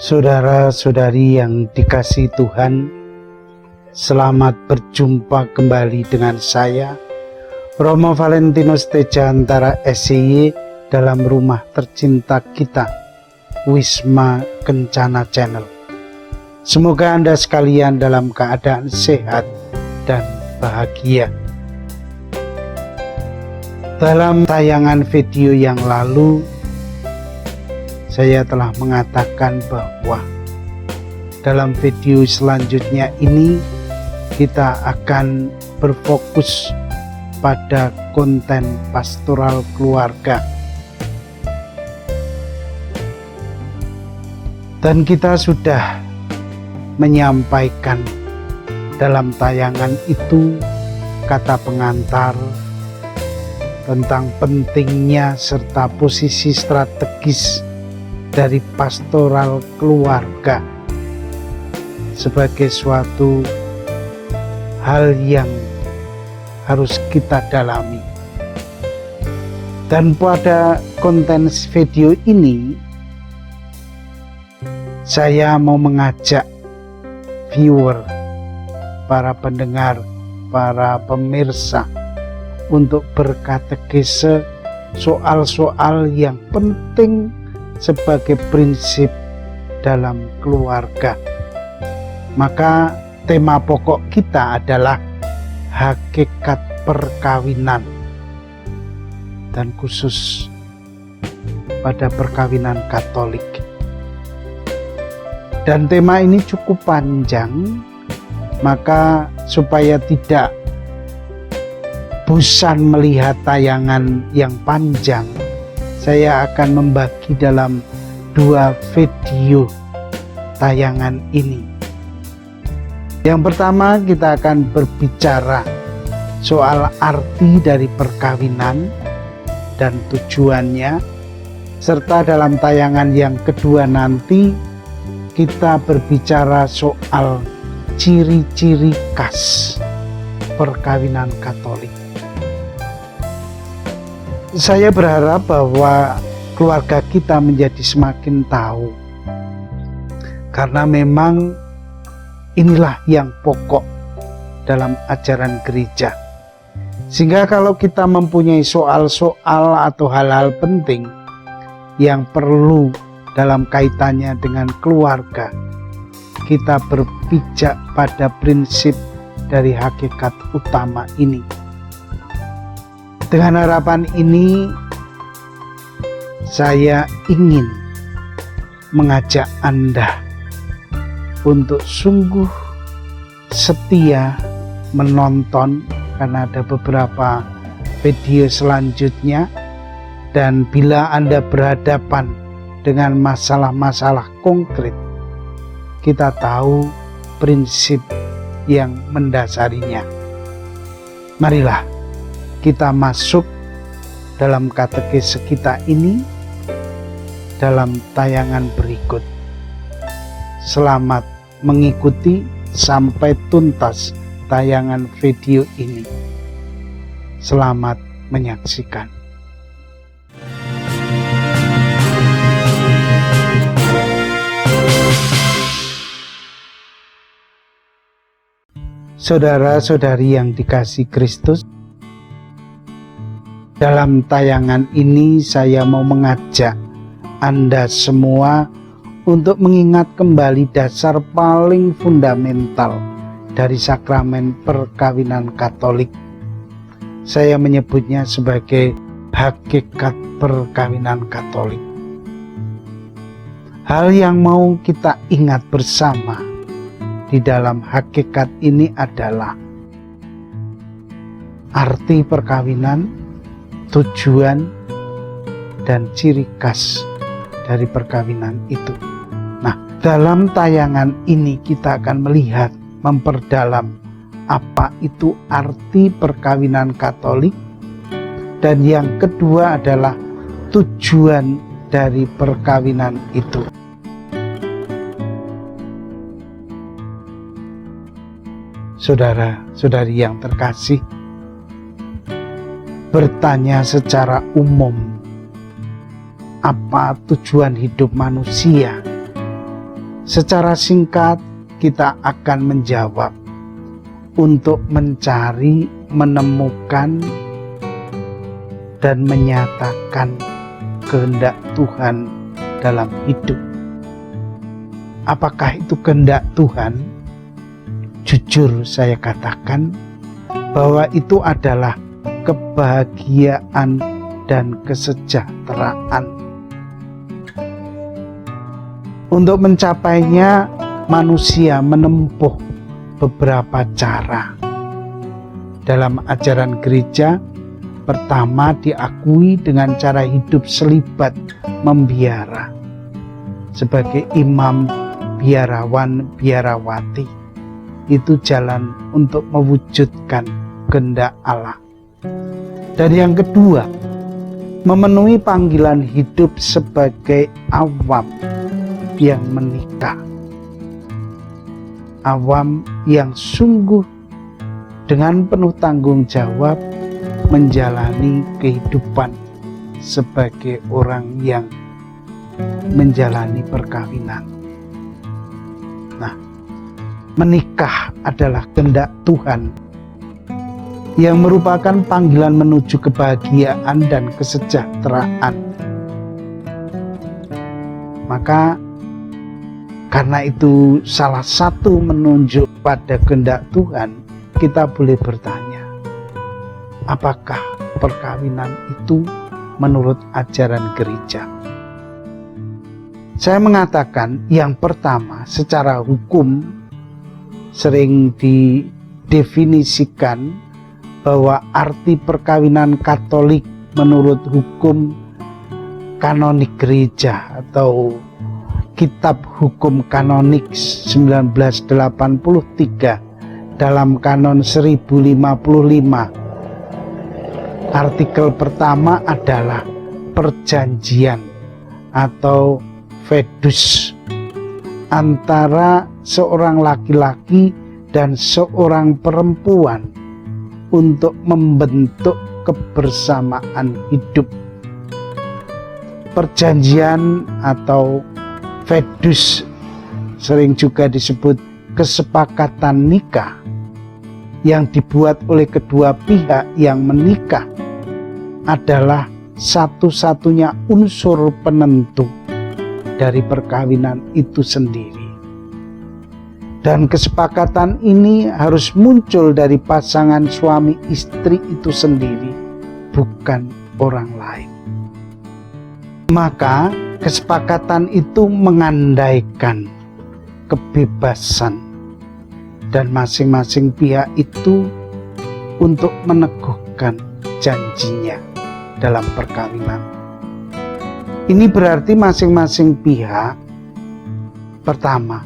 Saudara-saudari yang dikasihi Tuhan, selamat berjumpa kembali dengan saya, Romo Valentinus Tejantara SCY, dalam rumah tercinta kita, Wisma Kencana Channel. Semoga Anda sekalian dalam keadaan sehat dan bahagia. Dalam tayangan video yang lalu, saya telah mengatakan bahwa dalam video selanjutnya ini kita akan berfokus pada konten pastoral keluarga. Dan kita sudah menyampaikan dalam tayangan itu kata pengantar tentang pentingnya serta posisi strategis dari pastoral keluarga sebagai suatu hal yang harus kita dalami. Dan pada konten video ini saya mau mengajak viewer, para pendengar, para pemirsa untuk berkatekese soal-soal yang penting sebagai prinsip dalam keluarga. Maka tema pokok kita adalah hakikat perkawinan, dan khusus pada perkawinan Katolik. Dan tema ini cukup panjang, maka supaya tidak bosan melihat tayangan yang panjang, saya akan membagi dalam 2 video tayangan ini. Yang pertama, kita akan berbicara soal arti dari perkawinan dan tujuannya, serta dalam tayangan yang kedua nanti kita berbicara soal ciri-ciri khas perkawinan Katolik. Saya berharap bahwa keluarga kita menjadi semakin tahu, karena memang inilah yang pokok dalam ajaran gereja. Sehingga kalau kita mempunyai soal-soal atau hal-hal penting yang perlu dalam kaitannya dengan keluarga, kita berpijak pada prinsip dari hakikat utama ini. Dengan harapan ini, saya ingin mengajak Anda untuk sungguh setia menonton, karena ada beberapa video selanjutnya. Dan bila Anda berhadapan dengan masalah-masalah konkret, kita tahu prinsip yang mendasarinya. Marilah kita masuk dalam katekese kita ini dalam tayangan berikut. Selamat mengikuti sampai tuntas tayangan video ini. Selamat menyaksikan. Saudara-saudari yang dikasihi Kristus, dalam tayangan ini saya mau mengajak Anda semua untuk mengingat kembali dasar paling fundamental dari sakramen perkawinan Katolik. Saya menyebutnya sebagai hakikat perkawinan Katolik. Hal yang mau kita ingat bersama di dalam hakikat ini adalah arti perkawinan, tujuan, dan ciri khas dari perkawinan itu. Nah, dalam tayangan ini kita akan melihat, memperdalam apa itu arti perkawinan Katolik, dan yang kedua adalah tujuan dari perkawinan itu. Saudara-saudari yang terkasih, bertanya secara umum, apa tujuan hidup manusia? Secara singkat kita akan menjawab untuk mencari, menemukan, dan menyatakan kehendak Tuhan dalam hidup. Apakah itu kehendak Tuhan? Jujur saya katakan bahwa itu adalah kebahagiaan dan kesejahteraan. Untuk mencapainya, manusia menempuh beberapa cara. Dalam ajaran gereja, pertama diakui dengan cara hidup selibat membiara sebagai imam, biarawan, biarawati. Itu jalan untuk mewujudkan kehendak Allah. Dan yang kedua, memenuhi panggilan hidup sebagai awam yang menikah. Awam yang sungguh dengan penuh tanggung jawab menjalani kehidupan sebagai orang yang menjalani perkawinan. Nah, menikah adalah kehendak Tuhan yang merupakan panggilan menuju kebahagiaan dan kesejahteraan. Maka karena itu salah satu menunjuk pada kehendak Tuhan, kita boleh bertanya, apakah perkawinan itu menurut ajaran gereja? Saya mengatakan yang pertama, secara hukum sering didefinisikan bahwa arti perkawinan Katolik menurut hukum kanonik gereja atau Kitab Hukum Kanonik 1983 dalam kanon 1055. Artikel pertama adalah perjanjian atau vedus antara seorang laki-laki dan seorang perempuan untuk membentuk kebersamaan hidup. Perjanjian atau vedus sering juga disebut kesepakatan nikah yang dibuat oleh kedua pihak yang menikah adalah satu-satunya unsur penentu dari perkawinan itu sendiri. Dan kesepakatan ini harus muncul dari pasangan suami istri itu sendiri, bukan orang lain. Maka kesepakatan itu mengandaikan kebebasan dan masing-masing pihak itu untuk meneguhkan janjinya dalam perkawinan. Ini berarti masing-masing pihak pertama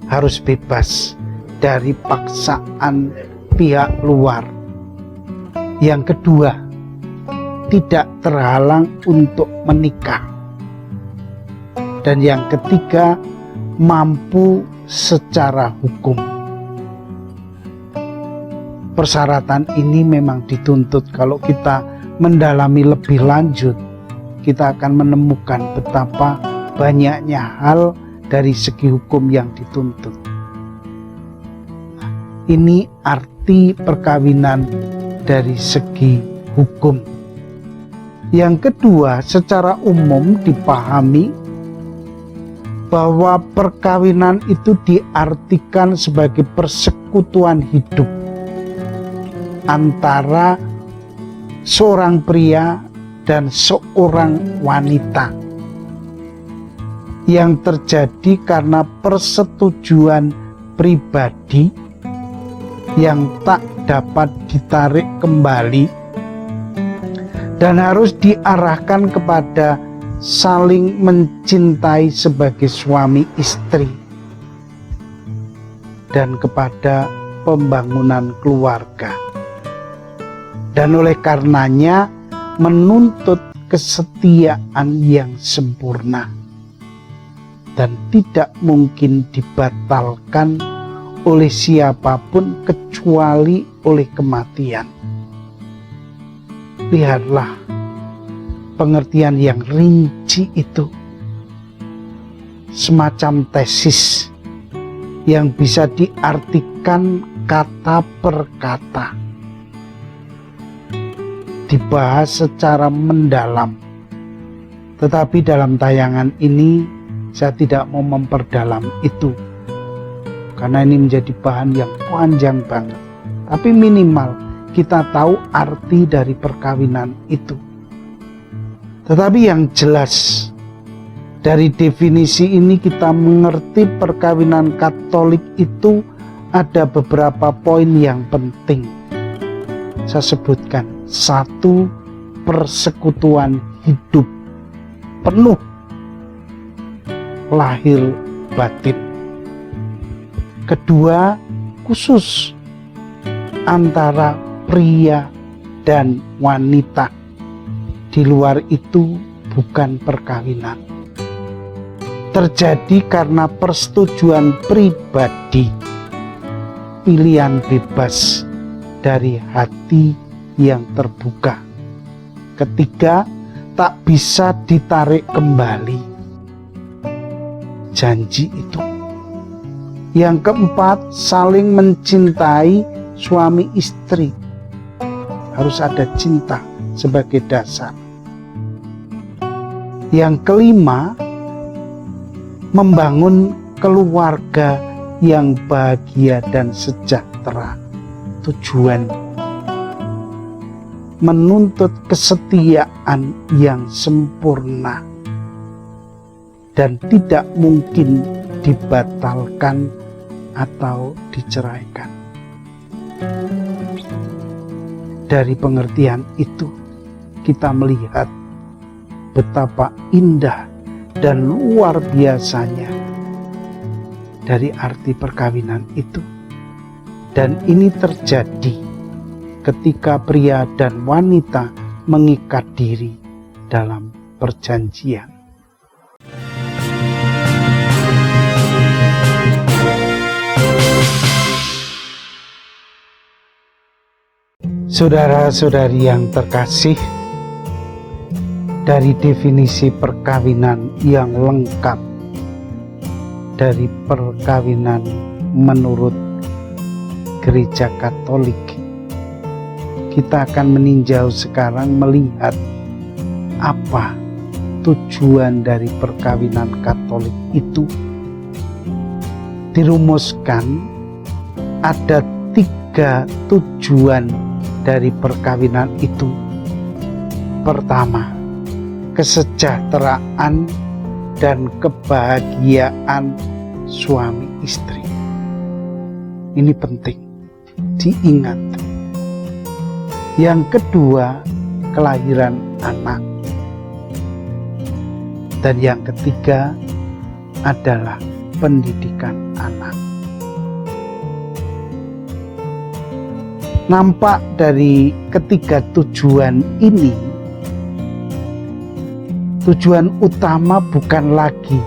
harus bebas dari paksaan pihak luar. Yang kedua, tidak terhalang untuk menikah. Dan yang ketiga, mampu secara hukum. Persyaratan ini memang dituntut. Kalau kita mendalami lebih lanjut, kita akan menemukan betapa banyaknya hal dari segi hukum yang dituntut. Ini arti perkawinan dari segi hukum. Yang kedua, secara umum dipahami bahwa perkawinan itu diartikan sebagai persekutuan hidup antara seorang pria dan seorang wanita yang terjadi karena persetujuan pribadi yang tak dapat ditarik kembali dan harus diarahkan kepada saling mencintai sebagai suami istri dan kepada pembangunan keluarga, dan oleh karenanya menuntut kesetiaan yang sempurna dan tidak mungkin dibatalkan oleh siapapun kecuali oleh kematian. Lihatlah pengertian yang rinci itu. semacam tesis yang bisa diartikan kata per kata, dibahas secara mendalam. Tetapi dalam tayangan ini saya tidak mau memperdalam itu, karena ini menjadi bahan yang panjang banget. Tapi minimal kita tahu arti dari perkawinan itu. Tetapi yang jelas, dari definisi ini kita mengerti perkawinan Katolik itu ada beberapa poin yang penting. Saya sebutkan. 1, persekutuan hidup penuh lahir batin. 2, khusus antara pria dan wanita. Di luar itu bukan perkawinan. Terjadi karena persetujuan pribadi, pilihan bebas dari hati yang terbuka. 3, tak bisa ditarik kembali janji itu. Yang 4, saling mencintai suami istri. Harus ada cinta sebagai dasar. Yang 5, membangun keluarga yang bahagia dan sejahtera. Tujuan menuntut kesetiaan yang sempurna dan tidak mungkin dibatalkan atau diceraikan. Dari pengertian itu kita melihat betapa indah dan luar biasanya dari arti perkawinan itu. Dan ini terjadi ketika pria dan wanita mengikat diri dalam perjanjian. Saudara-saudari yang terkasih, dari definisi perkawinan yang lengkap, dari perkawinan menurut Gereja Katolik, kita akan meninjau sekarang melihat apa tujuan dari perkawinan Katolik itu. Dirumuskan ada 3 tujuan dari perkawinan itu. Pertama, kesejahteraan dan kebahagiaan suami istri. Ini penting diingat. Yang kedua, kelahiran anak. Dan yang ketiga adalah pendidikan anak. Nampak dari ketiga tujuan ini, tujuan utama bukan lagi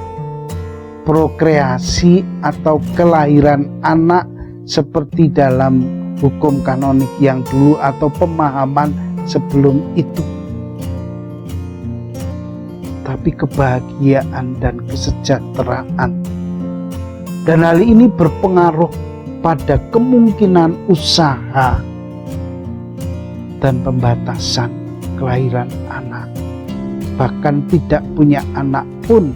prokreasi atau kelahiran anak seperti dalam hukum kanonik yang dulu atau pemahaman sebelum itu, tapi kebahagiaan dan kesejahteraan. Dan hal ini berpengaruh pada kemungkinan usaha dan pembatasan kelahiran anak. Bahkan tidak punya anak pun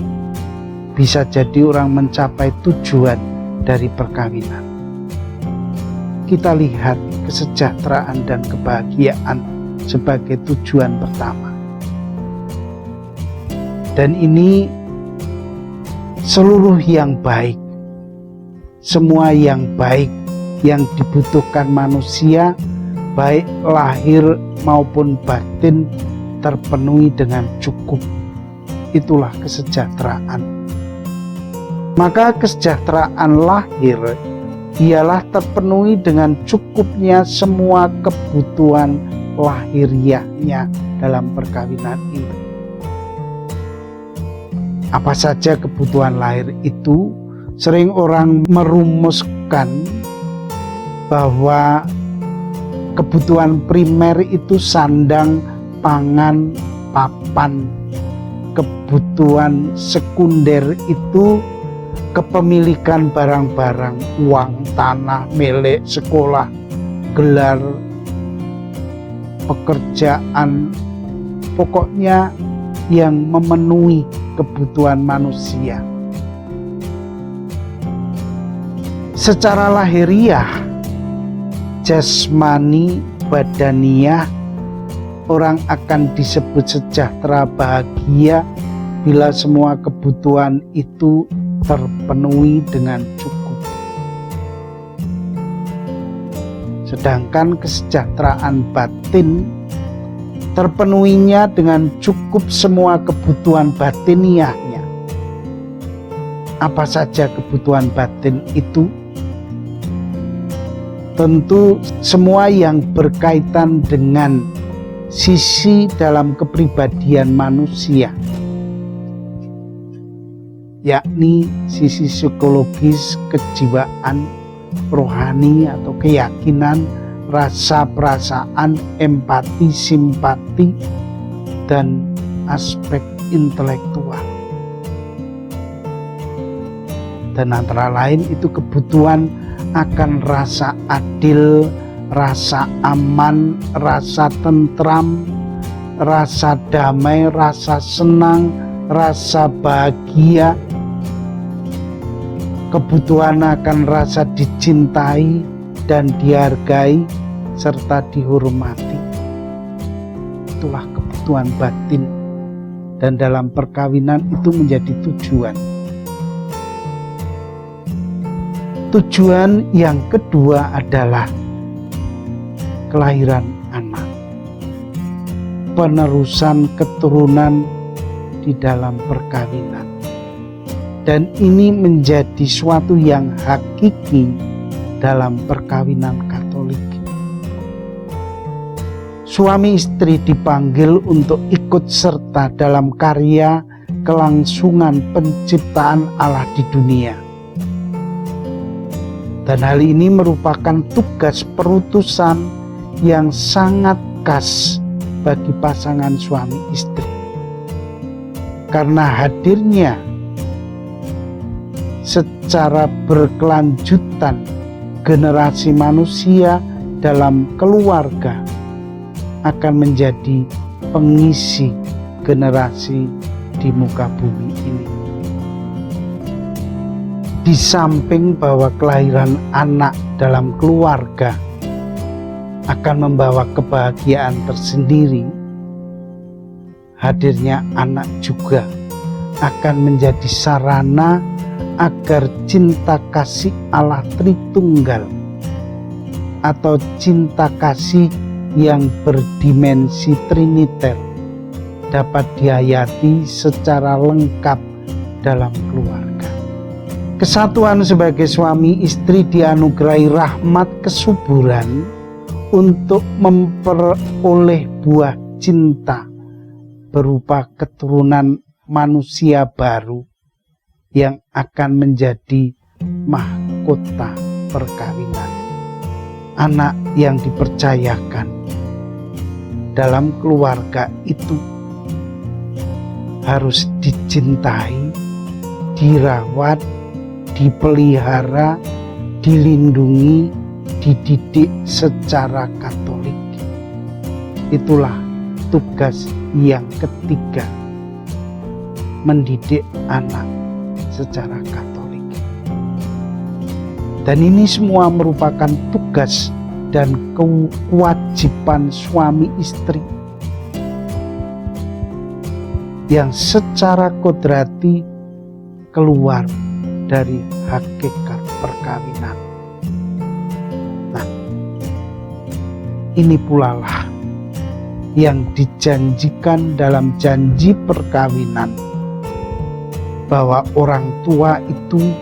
bisa jadi orang mencapai tujuan dari perkawinan. Kita lihat kesejahteraan dan kebahagiaan sebagai tujuan pertama. Dan ini seluruh yang baik, semua yang baik yang dibutuhkan manusia, baik lahir maupun batin, terpenuhi dengan cukup. Itulah kesejahteraan. Maka kesejahteraan lahir ialah terpenuhi dengan cukupnya semua kebutuhan lahiriahnya dalam perkawinan ini. Apa saja kebutuhan lahir itu? Sering orang merumuskan bahwa kebutuhan primer itu sandang, pangan, papan. kebutuhan sekunder itu kepemilikan barang-barang, uang, tanah, milik, sekolah, gelar, pekerjaan, pokoknya yang memenuhi kebutuhan manusia. Secara lahiriah, jasmani, badaniah, orang akan disebut sejahtera bahagia bila semua kebutuhan itu terpenuhi dengan cukup. Sedangkan kesejahteraan batin terpenuhinya dengan cukup semua kebutuhan batiniahnya. Apa saja kebutuhan batin itu? Tentu semua yang berkaitan dengan sisi dalam kepribadian manusia, yakni sisi psikologis, kejiwaan, rohani atau keyakinan, rasa perasaan, empati, simpati, dan aspek intelektual. Dan antara lain itu kebutuhan akan rasa adil, rasa aman, rasa tentram, rasa damai, rasa senang, rasa bahagia, kebutuhan akan rasa dicintai dan dihargai serta dihormati. Itulah kebutuhan batin, dan dalam perkawinan itu menjadi tujuan. Tujuan yang kedua adalah kelahiran anak, penerusan keturunan di dalam perkawinan. Dan ini menjadi suatu yang hakiki dalam perkawinan Katolik. Suami istri dipanggil untuk ikut serta dalam karya kelangsungan penciptaan Allah di dunia. Dan hal ini merupakan tugas perutusan yang sangat khas bagi pasangan suami istri. Karena hadirnya secara berkelanjutan generasi manusia dalam keluarga akan menjadi pengisi generasi di muka bumi ini. Di samping bahwa kelahiran anak dalam keluarga akan membawa kebahagiaan tersendiri, hadirnya anak juga akan menjadi sarana agar cinta kasih Allah Tritunggal atau cinta kasih yang berdimensi triniter dapat dihayati secara lengkap dalam keluarga. Kesatuan sebagai suami istri dianugerahi rahmat kesuburan untuk memperoleh buah cinta berupa keturunan manusia baru yang akan menjadi mahkota perkawinan. Anak yang dipercayakan dalam keluarga itu harus dicintai, dirawat, dipelihara, dilindungi, dididik secara Katolik. Itulah tugas yang ketiga, mendidik anak secara Katolik. Dan ini semua merupakan tugas dan kewajiban suami istri yang secara kodrati keluar dari hakikat perkawinan. Nah, ini pula lah yang dijanjikan dalam janji perkawinan, bahwa orang tua itu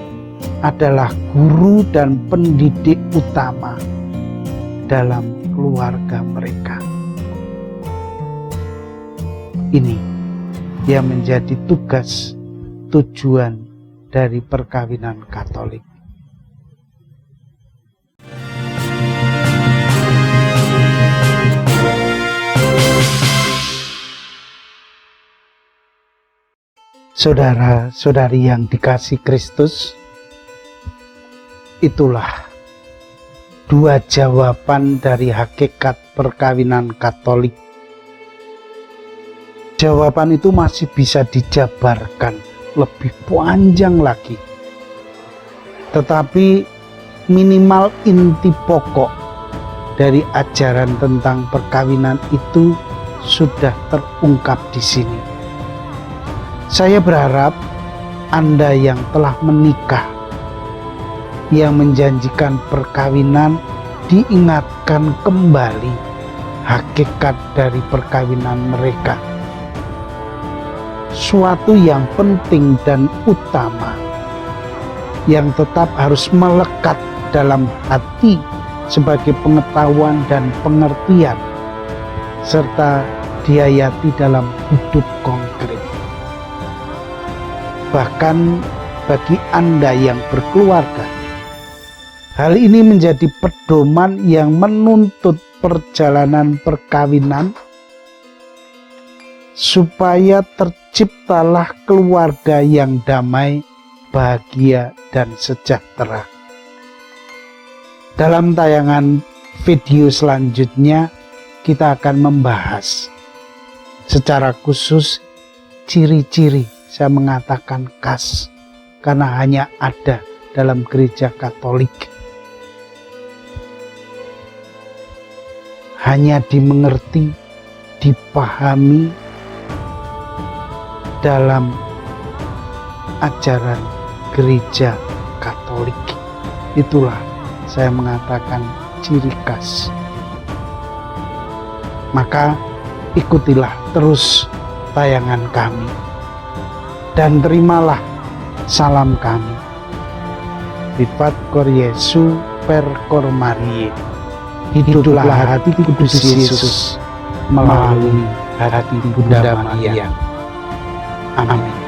adalah guru dan pendidik utama dalam keluarga mereka. Ini yang menjadi tugas tujuan dari perkawinan Katolik. Saudara-saudari yang dikasih Kristus, itulah dua jawaban dari hakikat perkawinan Katolik. Jawaban itu masih bisa dijabarkan lebih panjang lagi, tetapi minimal inti pokok dari ajaran tentang perkawinan itu sudah terungkap di sini. Saya berharap Anda yang telah menikah, yang menjanjikan perkawinan, diingatkan kembali hakikat dari perkawinan mereka. Suatu yang penting dan utama yang tetap harus melekat dalam hati sebagai pengetahuan dan pengertian, serta dihayati dalam hidup konkret. Bahkan bagi Anda yang berkeluarga, hal ini menjadi pedoman yang menuntut perjalanan perkawinan supaya terciptalah keluarga yang damai, bahagia, dan sejahtera. Dalam tayangan video selanjutnya, kita akan membahas secara khusus ciri-ciri, saya mengatakan khas, karena hanya ada dalam gereja Katolik. Hanya dimengerti, dipahami dalam ajaran gereja Katolik. Itulah saya mengatakan ciri khas. Maka ikutilah terus tayangan kami dan terimalah salam kami. Vivat Cor Jesu per Cor Mariae. Hiduplah hati kudus Yesus melalui hati Bunda Maria. Amin.